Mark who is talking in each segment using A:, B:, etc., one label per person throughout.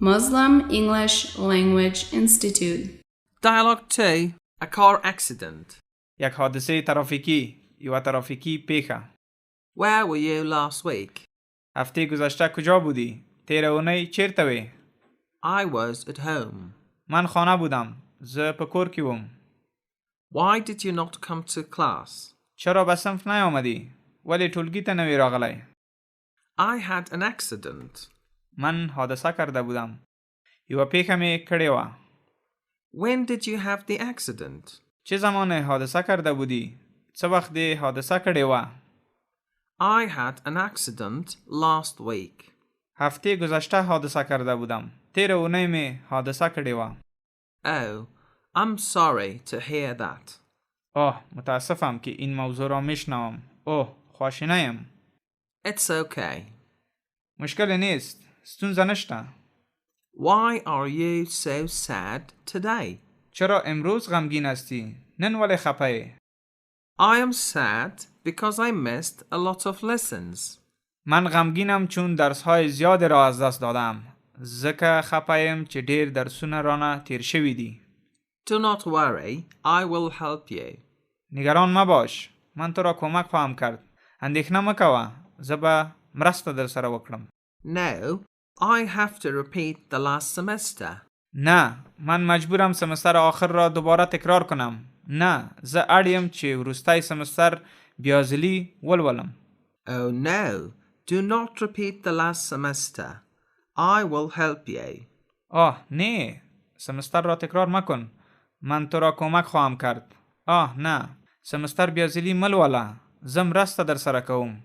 A: Muslim English Language Institute.
B: Dialogue 2. A car accident.
C: یک حادثه ترافیکی یا ترافیکی پیښه.
B: Where were you last week?
C: هفته گذشته کجا بودی؟ تیر اونۍ چیرته وی؟
B: I was at home.
C: من خانه بودم. زه په کور کې وم.
B: Why did you not come to class?
C: چرا به صنف نیامدی؟ ولی ټولګي ته نوی راغلی؟
B: I had an accident.
C: من حادثه کرده بودم. یوه پیښه می کړې وه.
B: When did you have the accident?
C: چه زمان حادثه کرده بودی؟ څه وخت دی حادثه کړې وه؟
B: I had an accident last week.
C: هفته گذشته حادثه کرده بودم. تیر اونۍ می حادثه کړې وه.
B: Oh, I'm sorry to hear that.
C: متاسفم که این موضوع را میشنوم. خواشینه ام.
B: It's okay.
C: مشکل نیست. ستونزه نشته.
B: Why are you so sad today?
C: چرا امروز غمگین هستی؟ نن ولی خپه؟
B: I am sad because I missed a lot of lessons.
C: من غمگینم چون درس‌های زیاد را از دست دادم. ځکه خپه یم چې ډیر درسونه رانه تیر شوي دي.
B: Do not worry, I will help you.
C: نگران مباش. من تو را کمک خواهم کرد. اندیښنه مکوه. زه به مرسته در سره وکړم.
B: No, I have to repeat the last semester.
C: نه، من مجبورم سمستر آخر را دوباره تکرار کنم. نه، زه اړ یم چې وروستی سمستر بیازلی ولولم.
B: Oh no, do not repeat the last semester. I will help you.
C: نه، سمستر را تکرار مکن. من تو را کمک خواهم کرد. نه، سمستر بیازلی ملوله. زه مرسته در سره کوم.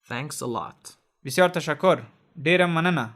B: Thanks a lot.
C: بسیار تشکر. ډیره مننه.